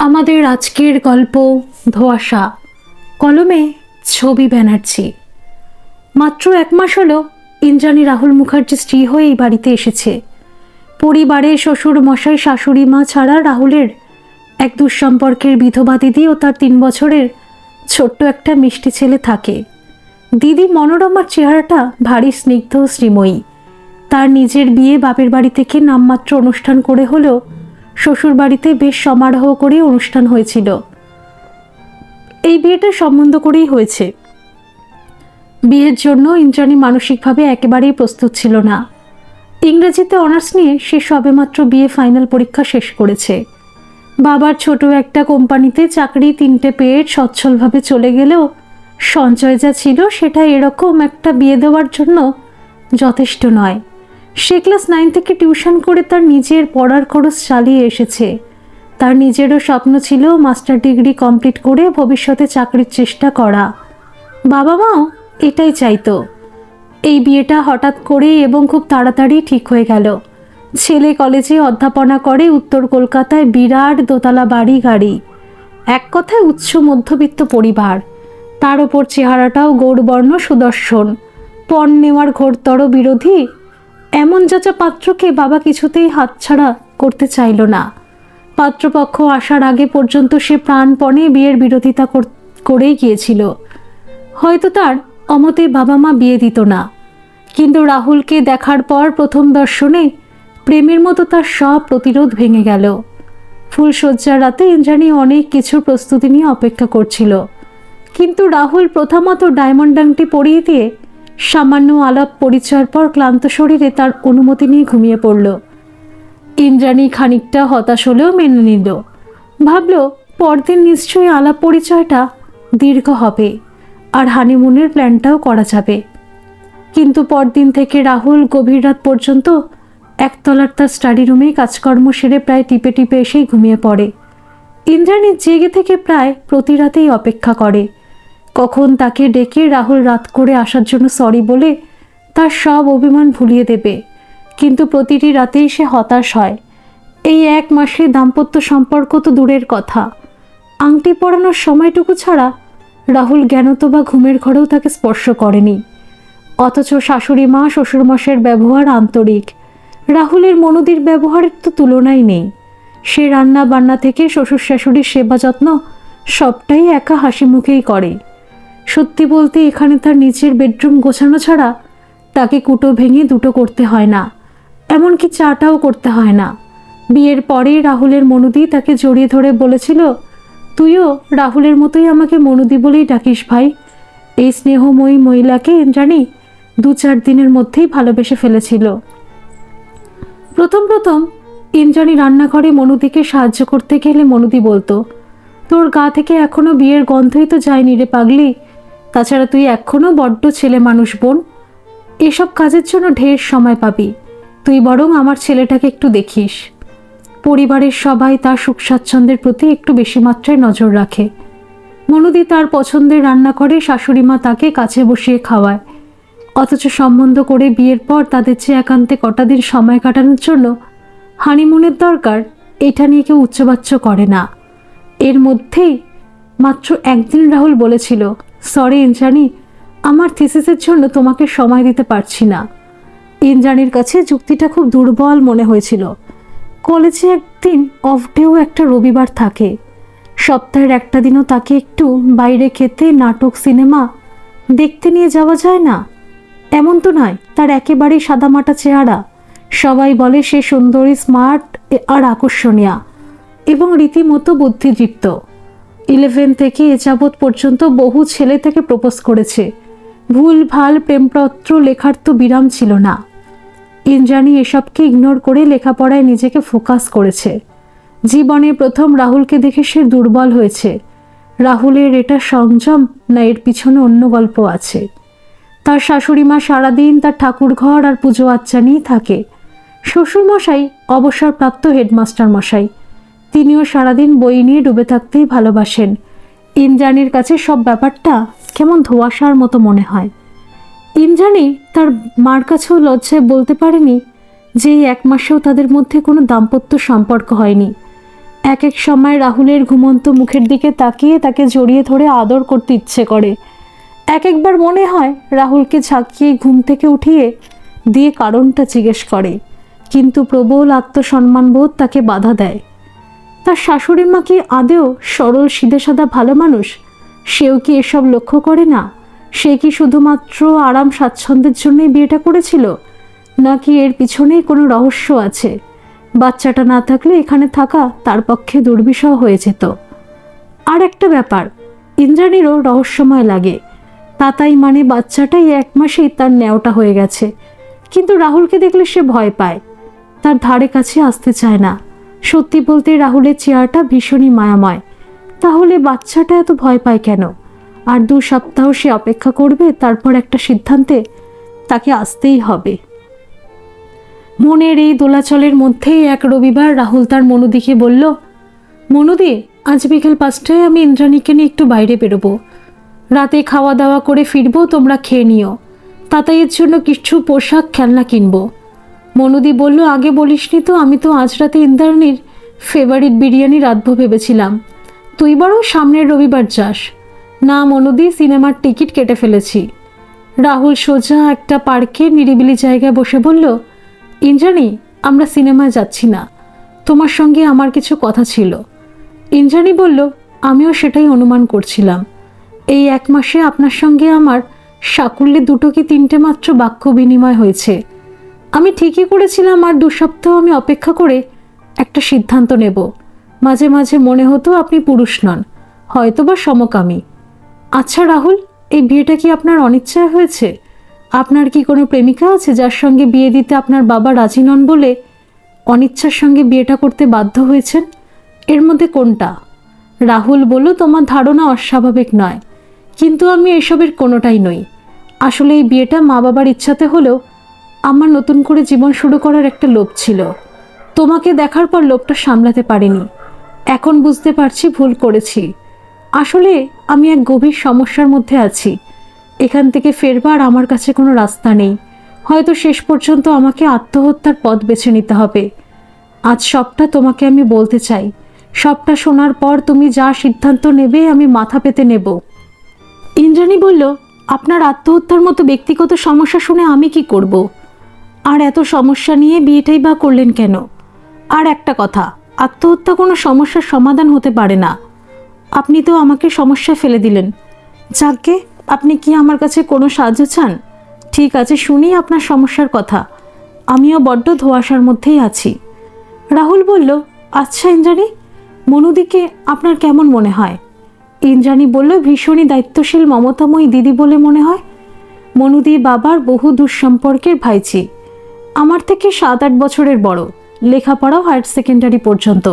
আমাদের আজকের গল্প ধোঁয়াশা, কলমে ছবি ব্যানার্জি। মাত্র 1 মাস হলো ইন্দ্রাণী রাহুল মুখার্জির স্ত্রী হয়ে এই বাড়িতে এসেছে। পরিবারে শ্বশুর মশাই, শাশুড়ি মা ছাড়া রাহুলের এক দুঃসম্পর্কের বিধবা দিদি ও তার 3 বছরের ছোট্ট একটা মিষ্টি ছেলে থাকে। দিদি মনোরমার চেহারাটা ভারী স্নিগ্ধ ও শ্রীময়ী। তার নিজের বিয়ে বাপের বাড়ি থেকে নামমাত্র অনুষ্ঠান করে হলেও শ্বশুর বাড়িতে বেশ সমারোহ করে অনুষ্ঠান হয়েছিল। এই বিয়েটা সম্বন্ধ করেই হয়েছে। বিয়ের জন্য ইন্দ্রাণী মানসিকভাবে একেবারেই প্রস্তুত ছিল না। ইংরেজিতে অনার্স নিয়ে সে সবেমাত্র বিয়ে ফাইনাল পরীক্ষা শেষ করেছে। বাবার ছোট একটা কোম্পানিতে চাকরি 3টে পেয়ে সচ্ছলভাবে চলে গেলেও সঞ্চয় যা ছিল সেটা এরকম একটা বিয়ে দেওয়ার জন্য যথেষ্ট নয়। সে ক্লাস 9 থেকে টিউশন করে তার নিজের পড়ার খরচ চালিয়ে এসেছে। তার নিজেরও স্বপ্ন ছিল মাস্টার ডিগ্রি কমপ্লিট করে ভবিষ্যতে চাকরির চেষ্টা করা। বাবা মাও এটাই চাইতো। এই বিয়েটা হঠাৎ করেই এবং খুব তাড়াতাড়ি ঠিক হয়ে গেল। ছেলে কলেজে অধ্যাপনা করে, উত্তর কলকাতায় বিরাট দোতলা বাড়ি গাড়ি, এক কথায় উচ্চ মধ্যবিত্ত পরিবার। তার ওপর চেহারাটাও গৌরবর্ণ সুদর্শন, পণ নেওয়ার ঘোরতর বিরোধী। এমন যাচা পাত্রকে বাবা কিছুতেই হাতছাড়া করতে চাইল না। পাত্রপক্ষ আসার আগে পর্যন্ত সে প্রাণপণে বিয়ের বিরোধিতা করেই গিয়েছিল। হয়তো তার অমতে বাবা মা বিয়ে দিত না, কিন্তু রাহুলকে দেখার পর প্রথম দর্শনে প্রেমের মতো তার সব প্রতিরোধ ভেঙে গেল। ফুলশয্যার রাতে ইন্দ্রাণী অনেক কিছুর প্রস্তুতি নিয়ে অপেক্ষা করছিল, কিন্তু রাহুল প্রথমত ডায়মন্ড আংটি পরিয়ে দিয়ে সামান্য আলাপ পরিচয়ের পর ক্লান্ত শরীরে তার অনুমতি নিয়ে ঘুমিয়ে পড়ল। ইন্দ্রাণী খানিকটা হতাশ হলেও মেনে নিল। ভাবল পরদিন নিশ্চয়ই আলাপ পরিচয়টা দীর্ঘ হবে আর হানিমুনের প্ল্যানটাও করা যাবে। কিন্তু পরদিন থেকে রাহুল গভীর রাত পর্যন্ত একতলার তার স্টাডি রুমেই কাজকর্ম সেরে প্রায় টিপে টিপে এসেই ঘুমিয়ে পড়ে। ইন্দ্রাণী জেগে থেকে প্রায় প্রতি রাতেই অপেক্ষা করে কখন তাকে ডেকে রাহুল রাত করে আসার জন্য সরি বলে তার সব অভিমান ভুলিয়ে দেবে। কিন্তু প্রতিটি রাতেই সে হতাশ হয়। এই 1 মাসে দাম্পত্য সম্পর্ক তো দূরের কথা, আংটি পরানোর সময়টুকু ছাড়া রাহুল জ্ঞানত বা ঘুমের ঘরেও তাকে স্পর্শ করেনি। অথচ শাশুড়ি মা, শ্বশুরমশাইয়ের ব্যবহার আন্তরিক। রাহুলের মনোদির ব্যবহারের তো তুলনাই নেই। সে রান্না বান্না থেকে শ্বশুর শাশুড়ির সেবা যত্ন সবটাই একা হাসি মুখেই করে। সত্যি বলতে এখানে তার নিচের বেডরুম গোছানো ছাড়া তাকে কুটো ভেঙে দুটো করতে হয় না, এমনকি চাটাও করতে হয় না। বিয়ের পরেই রাহুলের মনুদি তাকে জড়িয়ে ধরে বলেছিল, তুইও রাহুলের মতোই আমাকে মনুদি বলেই ডাকিস ভাই। এই স্নেহময়ী মহিলাকে ইন্দ্রাণী 2-4 দিনের মধ্যেই ভালোবেসে ফেলেছিল। প্রথম ইন্দ্রাণী রান্নাঘরে মনুদিকে সাহায্য করতে গেলে মনুদি বলতো, তোর গা থেকে এখনো বিয়ের গন্ধই তো যায়নি রে পাগলি। তাছাড়া তুই এখনো বড্ড ছেলে মানুষ বোন, এসব কাজের জন্য ঢের সময় পাবি। তুই বরং আমার ছেলেটাকে একটু দেখিস। পরিবারের সবাই তার সুখ স্বাচ্ছন্দ্যের প্রতি একটু বেশি মাত্রায় নজর রাখে। মনুদি তার পছন্দের রান্না করে, শাশুড়ি মা তাকে কাছে বসিয়ে খাওয়ায়। অথচ সম্বন্ধ করে বিয়ের পর তাদের যে একান্তে কটা দিন সময় কাটানোর জন্য হানিমুনের দরকার, এটা নিয়ে কেউ উচ্চবাচ্য করে না। এর মধ্যেই মাত্র 1 দিন রাহুল বলেছিল, সরি ইন্দ্রাণী, আমার থিসিসের জন্য তোমাকে সময় দিতে পারছি না। ইন্দ্রাণীর কাছে যুক্তিটা খুব দুর্বল মনে হয়েছিল। কলেজে একদিন অফ ডেও একটা রবিবার থাকে, সপ্তাহের একটা দিনও তাকে একটু বাইরে খেতে, নাটক, সিনেমা দেখতে নিয়ে যাওয়া যায় না? এমন তো নয় তার একেবারেই সাদামাটা চেহারা। সবাই বলে সে সুন্দরী, স্মার্ট আর আকর্ষণীয় এবং রীতিমতো বুদ্ধিদীপ্ত। 11 থেকে এ যাবৎ পর্যন্ত বহু ছেলে তাকে প্রপোজ করেছে। ভুল ভাল প্রেমপত্র লেখার তো বিরাম ছিল না। ইন্দ্রাণী এসবকে ইগনোর করে লেখাপড়ায় নিজেকে ফোকাস করেছে। জীবনে প্রথম রাহুলকে দেখে সে দুর্বল হয়েছে। রাহুলের এটা সংযম না এর পিছনে অন্য গল্প আছে? তার শাশুড়ি মা সারাদিন তার ঠাকুর ঘর আর পুজো আচ্চা নিয়ে থাকে। শ্বশুরমশাই অবসরপ্রাপ্ত হেডমাস্টার মশাই, তিনিও সারাদিন বই নিয়ে ডুবে থাকতেই ভালোবাসেন। ইন্দ্রাণীর কাছে সব ব্যাপারটা কেমন ধোঁয়াশার মতো মনে হয়। ইন্দ্রাণী তার মার কাছেও লজ্জায় বলতে পারেনি যে এই 1 মাসেও তাদের মধ্যে কোনো দাম্পত্য সম্পর্ক হয়নি। এক এক সময় রাহুলের ঘুমন্ত মুখের দিকে তাকিয়ে তাকে জড়িয়ে ধরে আদর করতে ইচ্ছে করে। এক একবার মনে হয় রাহুলকে ঝাঁকিয়ে ঘুম থেকে উঠিয়ে দিয়ে কারণটা জিজ্ঞেস করে, কিন্তু প্রবল আত্মসম্মানবোধ তাকে বাধা দেয়। তার শাশুড়ি মা কি আদেও সরল সিধেসাদা ভালো মানুষ? সেও কি এসব লক্ষ্য করে না? সে কি শুধুমাত্র আরাম স্বাচ্ছন্দ্যের জন্যই বিয়েটা করেছিল, নাকি এর পিছনেই কোনো রহস্য আছে? বাচ্চাটা না থাকলে এখানে থাকা তার পক্ষে দুর্বিষহ হয়ে যেত। আর একটা ব্যাপার ইন্দ্রাণীরও রহস্যময় লাগে। তাতাই মানে বাচ্চাটাই 1 মাসেই তার ন্যাওটা হয়ে গেছে, কিন্তু রাহুলকে দেখলে সে ভয় পায়, তার ধারে কাছে আসতে চায় না। সত্যি বলতে রাহুলের চেহারাটা ভীষণই মায়াময়। তাহলে বাচ্চাটা এত ভয় পায় কেন? আর 2 সপ্তাহ সে অপেক্ষা করবে, তারপর একটা সিদ্ধান্তে তাকে আসতেই হবে। মনের এই দোলাচলের মধ্যেই এক রবিবার রাহুল তার মনুদিকে বলল, মনুদি, আজ বিকেল 5টায় আমি ইন্দ্রাণীকে নিয়ে একটু বাইরে বেরোবো। রাতে খাওয়া দাওয়া করে ফিরবো, তোমরা খেয়ে নিও। তাতাইয়ের জন্য কিছু পোশাক খেলনা কিনবো। মনুদি বলল, আগে বলিসনি তো, আমি তো আজ রাতে ইন্দ্রাণীর ফেভারিট বিরিয়ানি রাঁধবো ভেবেছিলাম। তুই বরং সামনের রবিবার যাস। না মনুদি, সিনেমার টিকিট কেটে ফেলেছি। রাহুল সোজা একটা পার্কে নিরিবিলি জায়গায় বসে বলল, ইন্দ্রাণী, আমরা সিনেমায় যাচ্ছি না, তোমার সঙ্গে আমার কিছু কথা ছিল। ইন্দ্রাণী বলল, আমিও সেটাই অনুমান করছিলাম। এই 1 মাসে আপনার সঙ্গে আমার সাকুল্যে 2 কি 3টে মাত্র বাক্য বিনিময় হয়েছে। আমি ঠিকই করেছিলাম আর 2 সপ্তাহ আমি অপেক্ষা করে একটা সিদ্ধান্ত নেব। মাঝে মাঝে মনে হতো আপনি পুরুষ নন, হয়তোবা সমকামী। আচ্ছা রাহুল, এই বিয়েটা কি আপনার অনিচ্ছায় হয়েছে? আপনার কি কোনো প্রেমিকা আছে যার সঙ্গে বিয়ে দিতে আপনার বাবা রাজি নন বলে অনিচ্ছার সঙ্গে বিয়েটা করতে বাধ্য হয়েছেন? এর মধ্যে কোনটা? রাহুল বলল, তোমার ধারণা অস্বাভাবিক নয়, কিন্তু আমি এসবের কোনোটাই নই। আসলে এই বিয়েটা মা বাবার ইচ্ছাতে হলেও আমার নতুন করে জীবন শুরু করার একটা লোভ ছিল। তোমাকে দেখার পর লোভটা সামলাতে পারিনি। এখন বুঝতে পারছি ভুল করেছি। আসলে আমি এক গভীর সমস্যার মধ্যে আছি। এখান থেকে ফেরবার আমার কাছে কোনো রাস্তা নেই। হয়তো শেষ পর্যন্ত আমাকে আত্মহত্যার পথ বেছে নিতে হবে। আজ সবটা তোমাকে আমি বলতে চাই। সবটা শোনার পর তুমি যা সিদ্ধান্ত নেবে আমি মাথা পেতে নেব। ইন্দ্রাণী বলল, আপনার আত্মহত্যার মতো ব্যক্তিগত সমস্যা শুনে আমি কি করব? আর এত সমস্যা নিয়ে বিয়েটাই বা করলেন কেন? আর একটা কথা, আত্মহত্যা কোনো সমস্যার সমাধান হতে পারে না। আপনি তো আমাকে সমস্যায় ফেলে দিলেন। যাকে, আপনি কি আমার কাছে কোনো সাহায্য চান? ঠিক আছে, শুনি আপনার সমস্যার কথা। আমিও বড্ড ধোঁয়াশার মধ্যেই আছি। রাহুল বলল, আচ্ছা ইন্দ্রাণী, মনুদিকে আপনার কেমন মনে হয়? ইন্দ্রাণী বলল, ভীষণই দায়িত্বশীল মমতাময়ী দিদি বলে মনে হয়। মনুদি বাবার বহু দূর সম্পর্কের ভাইঝি। আমার থেকে 7-8 বছরের বড়, লেখাপড়াও হায়ার সেকেন্ডারি পর্যন্ত।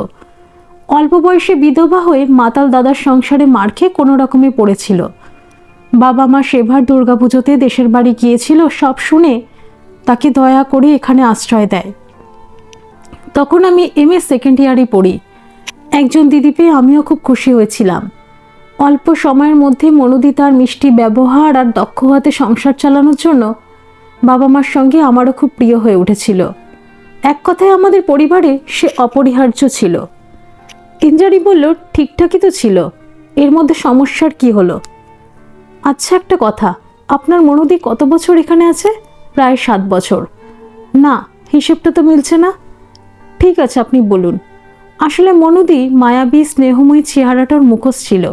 অল্প বয়সে বিধবা হয়ে মাতাল দাদার সংসারে মার খেয়ে কোনো রকমে পড়েছিল। বাবা মা সেবার দুর্গাপুজোতে দেশের বাড়ি গিয়েছিল, সব শুনে তাকে দয়া করে এখানে আশ্রয় দেয়। তখন আমি MA সেকেন্ড ইয়ারে পড়ি। একজন দিদি পেয়ে আমিও খুব খুশি হয়েছিলাম। অল্প সময়ের মধ্যে মনুদি তার মিষ্টি ব্যবহার আর দক্ষ হাতে সংসার চালানোর জন্য বাবা মার সঙ্গে আমারও খুব প্রিয় হয়ে উঠেছিল। এক কথায় আমাদের পরিবারে সে অপরিহার্য ছিল। ইন্দ্রাণী বলল, ঠিকঠাকই তো ছিল, এর মধ্যে সমস্যার কি হলো? আচ্ছা একটা কথা, আপনার মনুদি কত বছর এখানে আছে? প্রায় 7 বছর। না, হিসেবটা তো মিলছে না। ঠিক আছে, আপনি বলুন। আসলে মনুদি মায়াবী স্নেহময়ী চেহারাটার মুখোশ ছিল।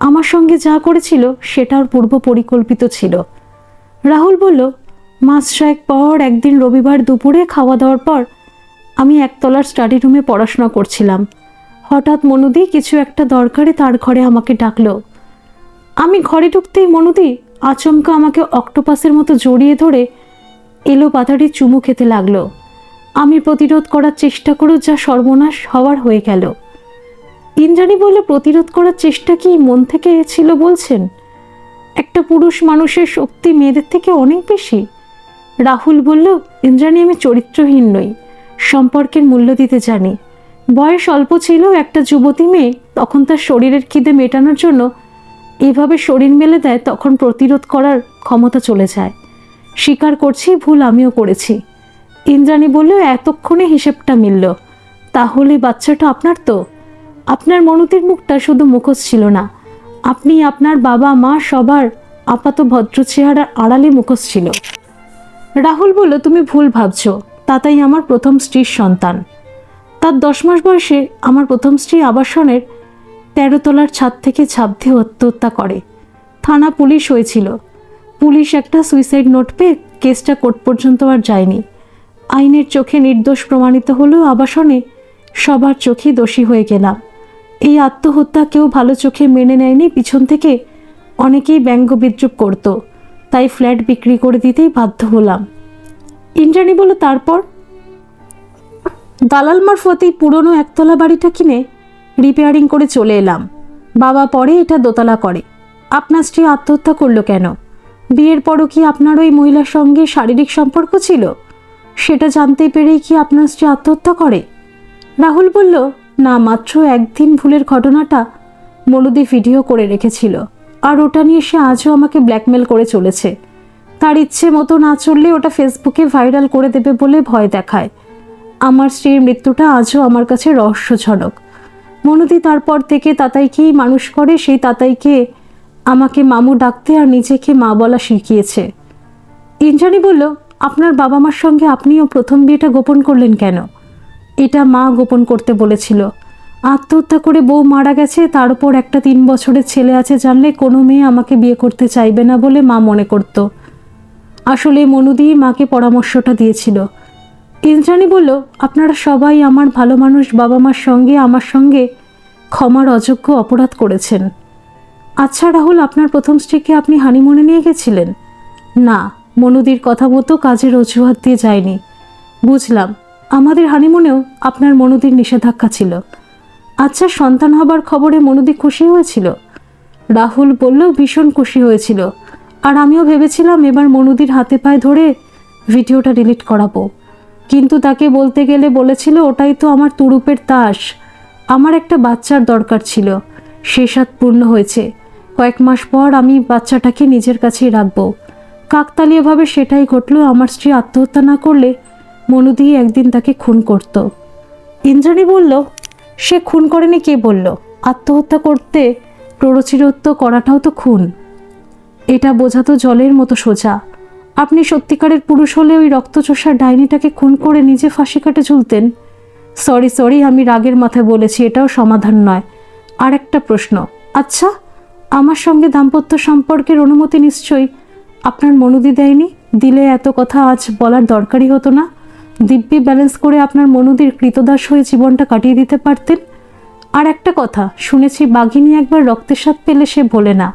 আমার সঙ্গে যা করেছিল সেটা ওর পূর্ব পরিকল্পিত ছিল। রাহুল বলল, 1 মাস পর একদিন রবিবার দুপুরে খাওয়া দাওয়ার পর আমি একতলার স্টাডি রুমে পড়াশোনা করছিলাম। হঠাৎ মনুদি কিছু একটা দরকারে তার ঘরে আমাকে ডাকলো। আমি ঘরে ঢুকতেই মনুদি আচমকা আমাকে অক্টোপাসের মতো জড়িয়ে ধরে এলো পাতাড়ি চুমু খেতে লাগলো। আমি প্রতিরোধ করার চেষ্টা করেও যা সর্বনাশ হওয়ার হয়ে গেল। ইন্দ্রাণী বলল, প্রতিরোধ করার চেষ্টা কি মন থেকে ছিল বলছেন? একটা পুরুষ মানুষের শক্তি মেয়েদের থেকে অনেক বেশি। রাহুল বলল, ইন্দ্রাণী, আমি চরিত্রহীন নই, সম্পর্কের মূল্য দিতে জানি। বয়স অল্প ছিল, একটা যুবতী মেয়ে তখন তার শরীরের খিদে মেটানোর জন্য এভাবে শরীর মেলে দেয়, তখন প্রতিরোধ করার ক্ষমতা চলে যায়। স্বীকার করছি, ভুল আমিও করেছি। ইন্দ্রাণী বলল, এতক্ষণে হিসেবটা মিলল। তাহলে বাচ্চাটা আপনার তো? আপনার মনতির মুখটা শুধু মুখোশ ছিল না, আপনি আপনার বাবা মা সবার আপাত ভদ্র চেহারার আড়ালে মুখোশ ছিল। রাহুল বলল, তুমি ভুল ভাবছো, তাতাই আমার প্রথম স্ত্রীর সন্তান। তার 10 মাস বয়সে আমার প্রথম স্ত্রী আবাসনের 13 তলার ছাদ থেকে ঝাঁপ দিয়ে আত্মহত্যা করে। থানা পুলিশ হয়েছিল, পুলিশ একটা সুইসাইড নোট পেয়ে কেসটা কোর্ট পর্যন্ত আর যায়নি। আইনের চোখে নির্দোষ প্রমাণিত হলেও আবাসনে সবার চোখে দোষী হয়ে গেলাম। এই আত্মহত্যা কেউ ভালো চোখে মেনে নেয়নি, পিছন থেকে অনেকেই ব্যঙ্গ বিদ্রুপ করত, তাই ফ্ল্যাট বিক্রি করে দিতেই বাধ্য হলাম। ইন্দ্রাণী বলল, তারপর? দালাল মারফতেই পুরনো একতলা বাড়িটা কিনে রিপেয়ারিং করে চলে এলাম। বাবা পরে এটা দোতলা করে। আপনার স্ত্রী আত্মহত্যা করলো কেন? বিয়ের পরও কি আপনার ওই মহিলার সঙ্গে শারীরিক সম্পর্ক ছিল? সেটা জানতে পেরেই কি আপনার স্ত্রী আত্মহত্যা করে? রাহুল বলল, না, মাত্র একদিন ভুলের ঘটনাটা মলুদি ভিডিও করে রেখেছিল, আর ওটা নিয়ে সে আজও আমাকে ব্ল্যাকমেল করে চলেছে। তার ইচ্ছে মতো না চললে ওটা ফেসবুকে ভাইরাল করে দেবে বলে ভয় দেখায়। আমার স্ত্রীর মৃত্যুটা আজও আমার কাছে রহস্যজনক। মনতি তারপর থেকে তাতাইকেই মানুষ করে, সেই তাতাইকে আমাকে মামু ডাকতে আর নিজেকে মা বলা শিখিয়েছে। ইন্দ্রাণী বলল, আপনার বাবা মার সঙ্গে আপনিও প্রথম বিয়েটা গোপন করলেন কেন? এটা মা গোপন করতে বলেছিল। আত্মহত্যা করে বউ মারা গেছে, তার উপর একটা 3 বছরের ছেলে আছে জানলে কোনো মেয়ে আমাকে বিয়ে করতে চাইবে না বলে মা মনে করত। আসলে মনুদি মাকে পরামর্শটা দিয়েছিল। ইন্দ্রাণী বলল, আপনারা সবাই আমার ভালো মানুষ বাবা মার সঙ্গে আমার সঙ্গে ক্ষমার অযোগ্য অপরাধ করেছেন। আচ্ছা রাহুল, আপনার প্রথম স্ত্রীকে আপনি হানিমুনে নিয়ে গেছিলেন? না, মনুদির কথা মতো কাজের অজুহাত দিয়ে যায়নি। বুঝলাম, আমাদের হানিমুনেও আপনার মনুদির নিষেধাজ্ঞা ছিল। আচ্ছা, সন্তান হবার খবরে মনুদি খুশি হয়েছিল? রাহুল বলল, ভীষণ খুশি হয়েছিল। আর আমিও ভেবেছিলাম এবার মনুদির হাতে পায়ে ধরে ভিডিওটা ডিলিট করাবো, কিন্তু তাকে বলতে গেলে বলেছিল, ওটাই তো আমার তুরুপের তাস। আমার একটা বাচ্চার দরকার ছিল, সে সাত পূর্ণ হয়েছে। কয়েক মাস পর আমি বাচ্চাটাকে নিজের কাছেই রাখবো। কাকতালীয়ভাবে সেটাই ঘটল। আমার স্ত্রী আত্মহত্যা না করলে মনুদি একদিন তাকে খুন করত। ইন্দ্রাণী বলল, সে খুন করেনি, কে বলল? আত্মহত্যা করতে প্ররোচিরত্ব করাটাও তো খুন। এটা বোঝা তো জলের মতো সোজা। আপনি সত্যিকারের পুরুষ হলে ওই রক্তচোষা ডাইনিটাকে খুন করে নিজে ফাঁসি কাটে ঝুলতেন। সরি, আমি রাগের মাথায় বলেছি, এটাও সমাধান নয়। আর একটা প্রশ্ন, আচ্ছা, আমার সঙ্গে দাম্পত্য সম্পর্কের অনুমতি নিশ্চয়ই আপনার মনুদি দেয়নি? দিলে এত কথা আজ বলার দরকারই হতো না। দিব্যি ব্যালেন্স করে আপনার মনুদির কৃতদাস হয়ে জীবনটা কাটিয়ে দিতে পারতেন। আর একটা কথা, শুনেছি বাঘিনী একবার রক্তের স্বাদ পেলে সে ভোলে না।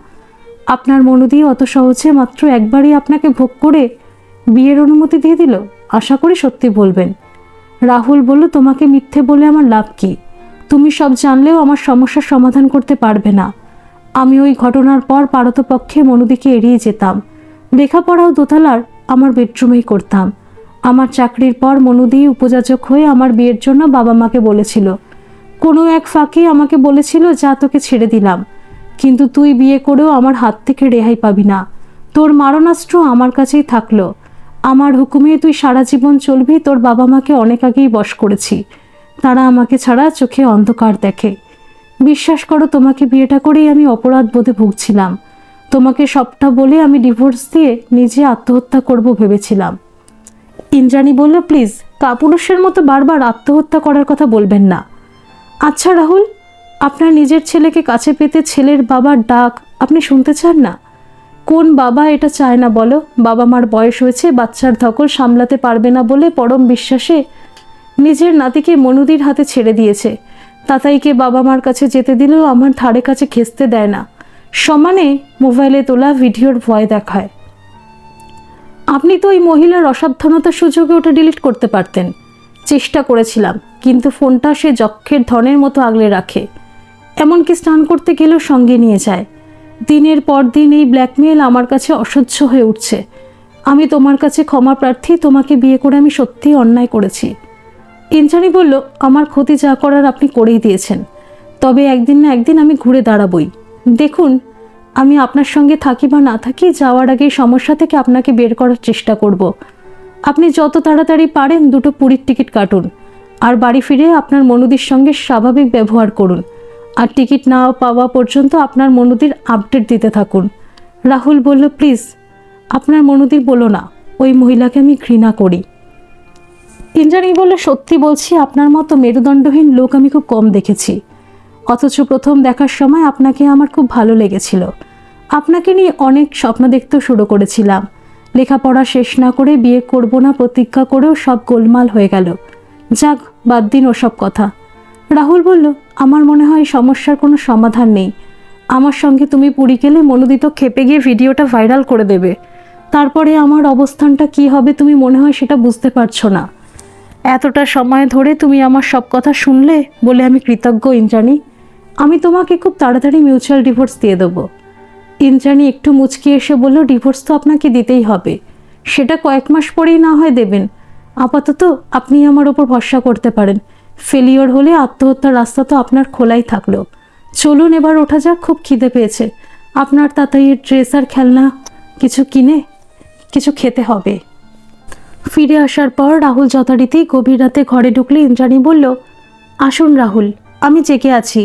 আপনার মনুদি অত সহজে মাত্র একবারই আপনাকে ভোগ করে বিয়ের অনুমতি দিয়ে দিল? আশা করি সত্যি বলবেন। রাহুল বলল, তোমাকে মিথ্যে বলে আমার লাভ কি? তুমি সব জানলেও আমার সমস্যার সমাধান করতে পারবে না। আমি ওই ঘটনার পর পারতপক্ষে মনুদিকে এড়িয়ে যেতাম। লেখাপড়াও দোতলার আমার বেডরুমেই করতাম। আমার চাকরির পর মনুদি উপযাচক হয়ে আমার বিয়ের জন্য বাবা মাকে বলেছিল। কোনো এক ফাঁকে আমাকে বলেছিল, যা তোকে ছেড়ে দিলাম, কিন্তু তুই বিয়ে করেও আমার হাত থেকে রেহাই পাবি না। তোর মারণাস্ত্র আমার কাছেই থাকলো। আমার হুকুমে তুই সারা জীবন চলবি। তোর বাবা মাকে অনেক আগেই বশ করেছি, তারা আমাকে ছাড়া চোখে অন্ধকার দেখে। বিশ্বাস করো, তোমাকে বিয়েটা করেই আমি অপরাধ বোধে ভুগছিলাম। তোমাকে সবটা বলে আমি ডিভোর্স দিয়ে নিজে আত্মহত্যা করব ভেবেছিলাম। ইন্দ্রাণী বলল, প্লিজ কাপুরুষের মতো বারবার আত্মহত্যা করার কথা বলবেন না। আচ্ছা রাহুল, আপনার নিজের ছেলেকে কাছে পেতে ছেলের বাবার ডাক আপনি শুনতে চান না? কোন বাবা এটা চায় না বলো? বাবা মার বয়স হয়েছে, বাচ্চার ধকল সামলাতে পারবে না বলে পরম বিশ্বাসে নিজের নাতিকে মনুদির হাতে ছেড়ে দিয়েছে। তাতাইকে বাবা মার কাছে যেতে দিলেও আমার ধারে কাছে ঘেঁচতে দেয় না, সমানে মোবাইলে তোলা ভিডিওর ভয় দেখায়। আপনি তো ওই মহিলার অসাবধানতার সুযোগে ওটা ডিলিট করতে পারতেন। চেষ্টা করেছিলাম, কিন্তু ফোনটা সে যক্ষের ধনের মতো আগলে রাখে। এমনকি স্নান করতে গেলেও সঙ্গে নিয়ে যায়। দিনের পর দিন এই ব্ল্যাকমেল আমার কাছে অসহ্য হয়ে উঠছে। আমি তোমার কাছে ক্ষমা প্রার্থী। তোমাকে বিয়ে করে আমি সত্যিই অন্যায় করেছি। ইন্দ্রাণী বলল, আমার ক্ষতি যা করার আপনি করেই দিয়েছেন, তবে একদিন না একদিন আমি ঘুরে দাঁড়াবই। দেখুন, আমি আপনার সঙ্গে থাকি বা না থাকি, যাওয়ার আগে সমস্যা থেকে আপনাকে বের করার চেষ্টা করব। আপনি যত তাড়াতাড়ি পারেন 2টো পুরীর টিকিট কাটুন, আর বাড়ি ফিরে আপনার মনুদির সঙ্গে স্বাভাবিক ব্যবহার করুন। আর টিকিট না পাওয়া পর্যন্ত আপনার মনুদির আপডেট দিতে থাকুন। রাহুল বলল, প্লিজ আপনার মনুদির বলো না, ওই মহিলাকে আমি ঘৃণা করি। ইন্দ্রাণী বলল, সত্যি বলছি, আপনার মতো মেরুদণ্ডহীন লোক আমি খুব কম দেখেছি। অথচ প্রথম দেখার সময় আপনাকে আমার খুব ভালো লেগেছিল। আপনাকে নিয়ে অনেক স্বপ্ন দেখতেও শুরু করেছিলাম। লেখাপড়া শেষ না করে বিয়ে করব না প্রতিজ্ঞা করেও সব গোলমাল হয়ে গেল। যাক, বাদ দিন ওসব কথা। রাহুল বলল, আমার মনে হয় সমস্যার কোনো সমাধান নেই। আমার সঙ্গে তুমি পুরী গেলে মনোদিত খেপে গিয়ে ভিডিওটা ভাইরাল করে দেবে। তারপরে আমার অবস্থানটা কি হবে তুমি মনে হয় সেটা বুঝতে পারছো না। এতটা সময় ধরে তুমি আমার সব কথা শুনলে বলে আমি কৃতজ্ঞ ইন্দ্রাণী। আমি তোমাকে খুব তাড়াতাড়ি মিউচুয়াল ডিভোর্স দিয়ে দেবো। ইন্দ্রাণী একটু মুচকি এসে বলল, ডিভোর্স তো আপনাকে দিতেই হবে, সেটা কয়েক মাস পরেই না হয় দেবেন। আপাতত আপনি আমার ওপর ভরসা করতে পারেন। ফেলিওর হলে আত্মহত্যার রাস্তা তো আপনার খোলাই থাকলো। চলুন এবার ওঠা যাক, খুব খিদে পেয়েছে। আপনার তাতাইয়ের ড্রেস আর খেলনা কিছু কিনে কিছু খেতে হবে। ফিরে আসার পর রাহুল যথারীতি গভীর রাতে ঘরে ঢুকলে ইন্দ্রাণী বলল, আসুন রাহুল, আমি জেগে আছি।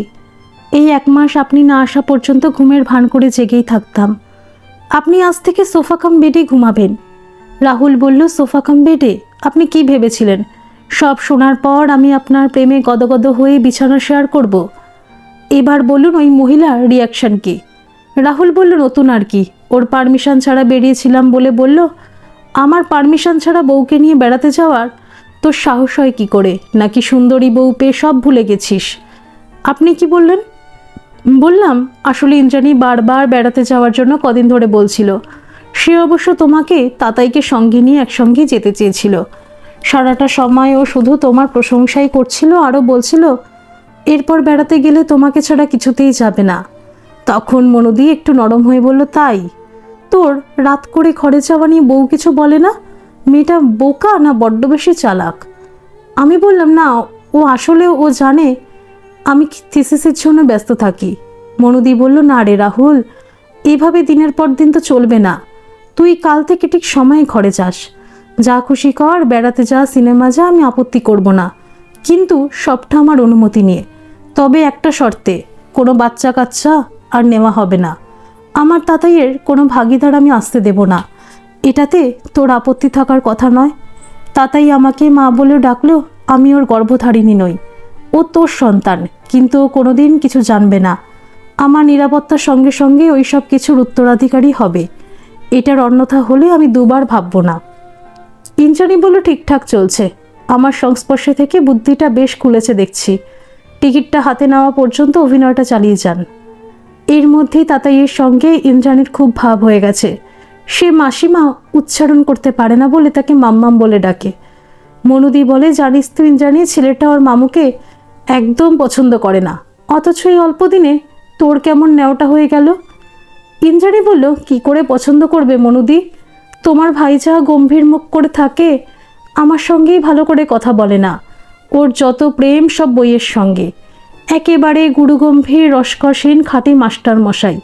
এই 1 মাস আপনি না আসা পর্যন্ত ঘুমের ভান করে জেগেই থাকতাম। আপনি আজ থেকে সোফা কাম বেডে ঘুমাবেন। রাহুল বলল, সোফা কাম বেডে? আপনি কি ভেবেছিলেন সব শোনার পর আমি আপনার প্রেমে গদগদ হয়ে বিছানা শেয়ার করব? এবার বলুন ওই মহিলার রিয়াকশন কি? রাহুল বলল, নতুন আর কি, ওর পারমিশন ছাড়া বেরিয়েছিলাম বলে বলল। আমার পারমিশন ছাড়া বউকে নিয়ে বেড়াতে যাওয়ার তোর সাহস হয় কি করে? নাকি সুন্দরী বউ পেয়ে সব ভুলে গেছিস? আপনি কি বললেন? বললাম, আসলে ইন্দ্রাণী বারবার বেড়াতে যাওয়ার জন্য কদিন ধরে বলছিল। সে অবশ্য তোমাকে তাতাইকে সঙ্গে নিয়ে একসঙ্গে যেতে চেয়েছিল। সারাটা সময় ও শুধু তোমার প্রশংসাই করছিল, আরও বলছিল এরপর বেড়াতে গেলে তোমাকে ছাড়া কিছুতেই যাবে না। তখন মনোদি একটু নরম হয়ে বলল, তাই? তোর রাত করে ঘরে যাওয়া নিয়ে বউ কিছু বলে না? মেয়েটা বোকা না বড্ড বেশি চালাক? আমি বললাম, না, ও আসলে ও জানে আমি থিসিসের জন্য ব্যস্ত থাকি। মনোদি বলল, না রে রাহুল, এভাবে দিনের পর দিন তো চলবে না। তুই কাল থেকে ঠিক সময়ে ঘরে যাস, যা খুশি কর, বেড়াতে যা, সিনেমা যা, আমি আপত্তি করব না, কিন্তু সবটা আমার অনুমতি নিয়ে। তবে একটা শর্তে, কোনো বাচ্চা কাচ্চা আর নেওয়া হবে না। আমার তাতাইয়ের কোনো ভাগিদার আমি আসতে দেব না। এটাতে তোর আপত্তি থাকার কথা নয়। তাতাই আমাকে মা বলে ডাকলেও আমি ওর গর্ভধারিণী নই। ও তোর সন্তান, কিন্তু ও কোনোদিন কিছু জানবে না। আমার নিরাপত্তার সঙ্গে সঙ্গে ওই সব কিছুর উত্তরাধিকারী হবে। এটার অন্যথা হলে আমি দুবার ভাববো না। ইন্দ্রাণী বলল, ঠিকঠাক চলছে। আমার সংস্পর্শে থেকে বুদ্ধিটা বেশ খুলেছে দেখছি। টিকিটটা হাতে নেওয়া পর্যন্ত অভিনয়টা চালিয়ে যান। এর মধ্যেই তাতাইয়ের সঙ্গে ইন্দ্রাণীর খুব ভাব হয়ে গেছে। সে মাসিমা উচ্চারণ করতে পারে না বলে তাকে মাম্মাম বলে ডাকে। মনুদি বলে, জানিস তো ইন্দ্রাণী, ছেলেটা ওর মামুকে একদম পছন্দ করে না, অথচ এই অল্প দিনে তোর কেমন ন্যাওটা হয়ে গেল। ইন্দ্রাণী বলল, কি করে পছন্দ করবে মনুদি? তোমার ভাই যা গম্ভীর মুখ করে থাকে, আমার সঙ্গেই ভালো করে কথা বলে না। ওর যত প্রেম সব বইয়ের সঙ্গে, একেবারে গুরুগম্ভীর রসকসীন খাঁটি মাস্টার মশাই।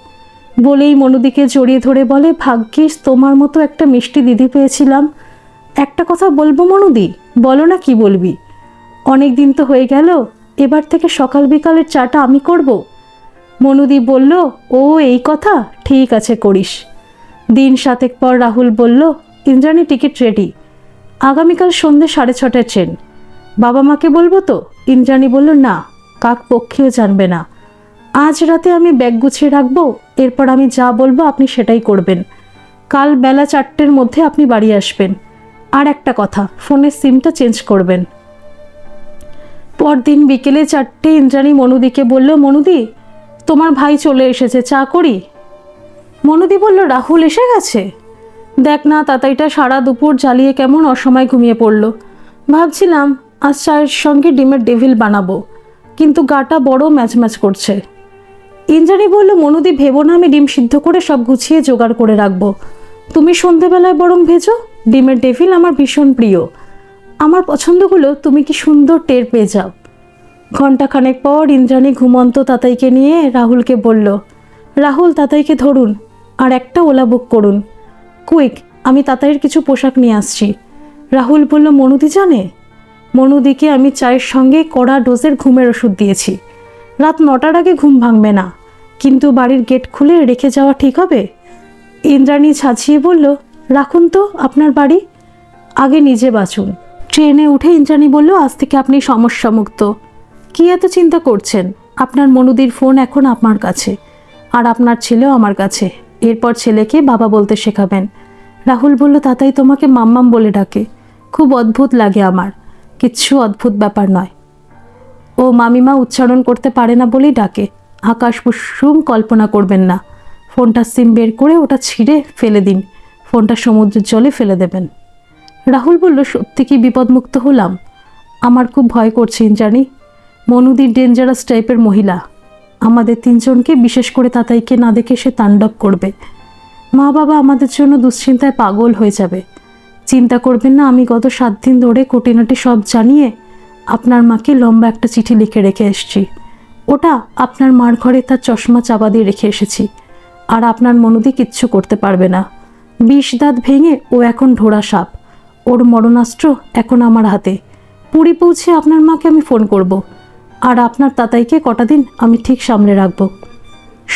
বলেই মনুদিকে জড়িয়ে ধরে বলে, ভাগ্যিস তোমার মতো একটা মিষ্টি দিদি পেয়েছিলাম। একটা কথা বলবো মনুদি? বলো না, কি বলবি? অনেক দিন তো হয়ে গেল, এবার থেকে সকাল বিকালের চাটা আমি করব। মনুদি বলল, ও এই কথা, ঠিক আছে করিস। দিন 7 পর রাহুল বলল, ইন্দ্রাণী টিকিট রেডি, আগামীকাল সন্ধ্যে 6:30টায় ট্রেন। বাবা মাকে বলবো তো? ইন্দ্রাণী বলল, না, কাক পক্ষেও জানবে না। আজ রাতে আমি ব্যাগ গুছিয়ে রাখবো, এরপর আমি যা বলবো আপনি সেটাই করবেন। কাল বেলা 4টের মধ্যে আপনি বাড়ি আসবেন। আর একটা কথা, ফোনের সিমটা চেঞ্জ করবেন। পরদিন বিকেলে 4টে ইন্দ্রাণী মনুদিকে বলল, মনুদি, তোমার ভাই চলে এসেছে, চা করি? মনুদি বলল, রাহুল এসে গেছে? দেখ না, তাতাইটা সারা দুপুর জ্বালিয়ে কেমন অসময় ঘুমিয়ে পড়ল। ভাবছিলাম আজ চায়ের সঙ্গে ডিমের ডেভিল বানাবো, কিন্তু গাটা বড় ম্যাচ করছে। ইন্দ্রাণী বলল, মনুদি, ভেবো না, আমি ডিম সিদ্ধ করে সব গুছিয়ে জোগাড় করে রাখবো। তুমি সন্ধেবেলায় বরং ভেজো। ডিমের ডেভিল আমার ভীষণ প্রিয়। আমার পছন্দগুলো তুমি কি সুন্দর টের পেয়ে যাও। ঘণ্টাখানেক পর ইন্দ্রাণী ঘুমন্ত তাতাইকে নিয়ে রাহুলকে বলল, রাহুল, তাতাইকে ধরুন আর একটা ওলা বুক করুন। কুইক, আমি তাতাইয়ের কিছু পোশাক নিয়ে আসছি। রাহুল বলল, মনুদি জানে? মনুদিকে আমি চায়ের সঙ্গে কড়া ডোজের ঘুমের ওষুধ দিয়েছি। রাত 9টার আগে ঘুম ভাঙবে না, কিন্তু বাড়ির গেট খুলে রেখে যাওয়া ঠিক হবে? ইন্দ্রাণী ছাছিয়ে বলল, রাখুন তো আপনার বাড়ি, আগে নিজে বাঁচুন। ট্রেনে উঠে ইন্দ্রাণী বলল, আজ থেকে আপনি সমস্যামুক্ত। কি এত চিন্তা করছেন? আপনার মনুদির ফোন এখন আমার কাছে, আর আপনার ছেলেও আমার কাছে। এরপর ছেলেকে বাবা বলতে শেখাবেন। রাহুল বলল, তাতাই তোমাকে মাম্মাম বলে ডাকে, খুব অদ্ভুত লাগে আমার। কিচ্ছু অদ্ভুত ব্যাপার নয়, ও মামিমা উচ্চারণ করতে পারে না বলেই ডাকে। আকাশ কুসুম কল্পনা করবেন না। ফোনটা সিম বের করে ওটা ছিঁড়ে ফেলে দিন, ফোনটা সমুদ্রের জলে ফেলে দেবেন। রাহুল বলল, সত্যি কি বিপদমুক্ত হলাম? আমার খুব ভয় করছে ইন্দ্রাণী। মনুদি ডেঞ্জারাস টাইপের মহিলা। আমাদের তিনজনকে, বিশেষ করে তাতাইকে না দেখে সে তাণ্ডব করবে। মা বাবা আমাদের জন্য দুশ্চিন্তায় পাগল হয়ে যাবে। চিন্তা করবেন না, আমি গত 7 দিন ধরে কোটিনাটি সব জানিয়ে আপনার মাকে লম্বা একটা চিঠি লিখে রেখে এসেছি। ওটা আপনার মার ঘরে তার চশমা চাপা দিয়ে রেখে এসেছি। আর আপনার মনুদি কিচ্ছু করতে পারবে না। 20 দাঁত ভেঙে ও এখন ঢোড়া সাপ। ওর মরণাস্ত্র এখন আমার হাতে। পুরী পৌঁছে আপনার মাকে আমি ফোন করব, আর আপনার তাতাইকে কটা দিন আমি ঠিক সামলে রাখব।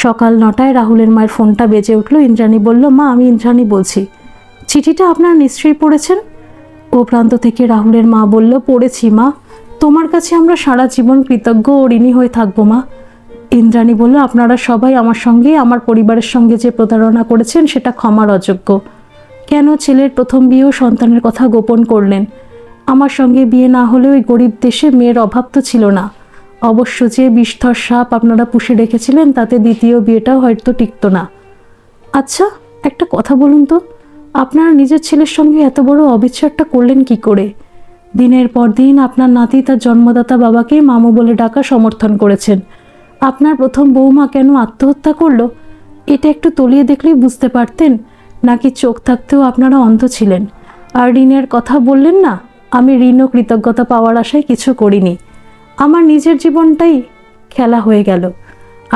সকাল 9টায় রাহুলের মায়ের ফোনটা বেজে উঠল। ইন্দ্রাণী বলল, মা, আমি ইন্দ্রাণী বলছি। চিঠিটা আপনার নিশ্চয়ই পড়েছেন? ও প্রান্ত থেকে রাহুলের মা বলল, পড়েছি মা। তোমার কাছে আমরা সারা জীবন কৃতজ্ঞ ও ঋণী হয়ে থাকবো মা। ইন্দ্রাণী বলল, আপনারা সবাই আমার সঙ্গে, আমার পরিবারের সঙ্গে যে প্রতারণা করেছেন সেটা ক্ষমার অযোগ্য। কেন ছেলের প্রথম বিয়ে ও সন্তানের কথা গোপন করলেন? আমার সঙ্গে বিয়ে না হলে ওই গরিব দেশে মেয়ের অভাব তো ছিল না। অবশ্য যে বিষধর সাপ আপনারা পুষে রেখেছিলেন, তাতে দ্বিতীয় বিয়েটাও হয়তো টিকতো না। আচ্ছা, একটা কথা বলুন তো, আপনারা নিজের ছেলের সঙ্গে এত বড় অবিচারটা করলেন কি করে? দিনের পর দিন আপনার নাতি তার জন্মদাতা বাবাকে মামু বলে ডাকা সমর্থন করেছেন। আপনার প্রথম বৌমা কেন আত্মহত্যা করলো, এটা একটু তলিয়ে দেখলেই বুঝতে পারতেন। নাকি চোখ থাকতেও আপনারা অন্ধ ছিলেন? আর ঋণের কথা বললেন না, আমি ঋণ ও কৃতজ্ঞতা পাওয়ার আশায় কিছু করিনি। আমার নিজের জীবনটাই খেলা হয়ে গেল,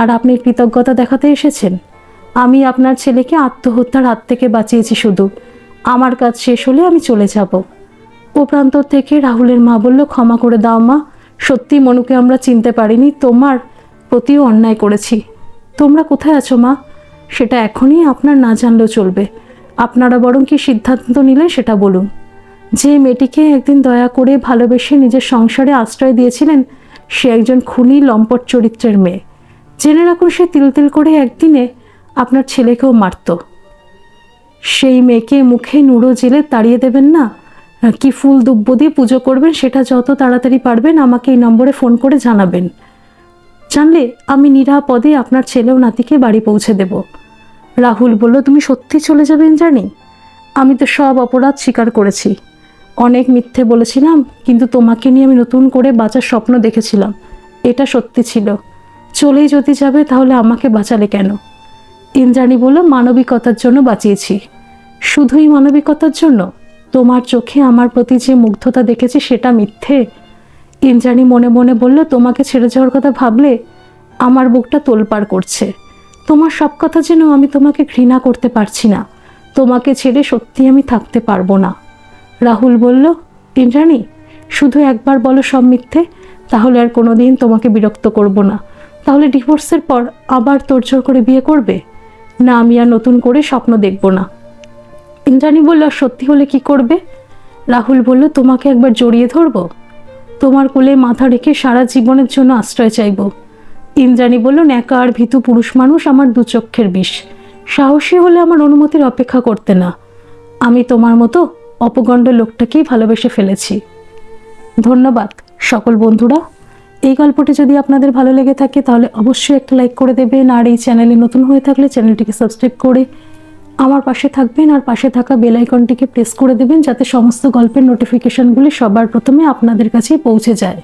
আর আপনি কৃতজ্ঞতা দেখাতে এসেছেন? আমি আপনার ছেলেকে আত্মহত্যার হাত থেকে বাঁচিয়েছি শুধু। আমার কাজ শেষ হলে আমি চলে যাব। ও প্রান্ত থেকে রাহুলের মা বলল, ক্ষমা করে দাও মা, সত্যি মনুকে আমরা চিনতে পারিনি, তোমার প্রতিও অন্যায় করেছি। তোমরা কোথায় আছো মা? সেটা এখনই আপনার না জানলেও চলবে। আপনারা বরং কি সিদ্ধান্ত নিলেন সেটা বলুন। যে মেয়েটিকে একদিন দয়া করে ভালোবেসে নিজের সংসারে আশ্রয় দিয়েছিলেন, সে একজন খুনি লম্পট চরিত্রের মেয়ে। জেনে রাখুন, সে তিল তিল করে একদিনে আপনার ছেলেকেও মারত। সেই মেয়েকে মুখে নুড়ো জেলে তাড়িয়ে দেবেন না? কি ফুল দুব্য দিয়ে পুজো করবেন, সেটা যত তাড়াতাড়ি পারবেন আমাকে এই নম্বরে ফোন করে জানাবেন। জানলে আমি নিরাপদে আপনার ছেলে ও নাতিকে বাড়ি পৌঁছে দেব। রাহুল বলল, তুমি সত্যি চলে যাবেন জানি? আমি তো সব অপরাধ স্বীকার করেছি। অনেক মিথ্যে বলেছিলাম, কিন্তু তোমাকে নিয়ে আমি নতুন করে বাঁচার স্বপ্ন দেখেছিলাম, এটা সত্যি ছিল। চলেই যদি যাবে তাহলে আমাকে বাঁচালে কেন? ইন্দ্রাণী বলল, মানবিকতার জন্য বাঁচিয়েছি। শুধুই মানবিকতার জন্য? তোমার চোখে আমার প্রতি যে মুগ্ধতা দেখেছি সেটা মিথ্যে? ইন্দ্রাণী মনে মনে বলল, তোমাকে ছেড়ে যাওয়ার কথা ভাবলে আমার বুকটা তোলপাড় করছে। তোমার সব কথা যেন আমি তোমাকে ঘৃণা করতে পারছি না। তোমাকে ছেড়ে সত্যি আমি থাকতে পারবো না। রাহুল বলল, ইন্দ্রাণী, শুধু একবার বলো সব মিথ্যে, তাহলে আর কোনোদিন তোমাকে বিরক্ত করব না। তাহলে ডিভোর্সের পর আবার তোড়জোড় করে বিয়ে করবে? না, আমি আর নতুন করে স্বপ্ন দেখব না। ইন্দ্রাণী বলল, সত্যি হলে কি করবে? রাহুল বলল, তোমাকে একবার জড়িয়ে ধরবো, তোমার কোলে মাথা রেখে সারা জীবনের জন্য আশ্রয় চাইব। ইন্দ্রাণী বলল, ন্যাকা আর ভীতু পুরুষ মানুষ আমার দু চক্ষের বিষ। সাহসী হলে আমার অনুমতির অপেক্ষা করতে না। আমি তোমার মতো অপগণ্ড লোকটাকেই ভালোবেসে ফেলেছি। ধন্যবাদ সকল বন্ধুরা। এই গল্পটি যদি আপনাদের ভালো লেগে থাকে তাহলে অবশ্যই একটা লাইক করে দেবেন, আর এই চ্যানেলে নতুন হয়ে থাকলে চ্যানেলটিকে সাবস্ক্রাইব করে আমার পাশে থাকবেন, আর পাশে থাকা বেল আইকনটিকে প্রেস করে দেবেন যাতে সমস্ত গল্পের নোটিফিকেশনগুলি সবার প্রথমে আপনাদের কাছে পৌঁছে যায়।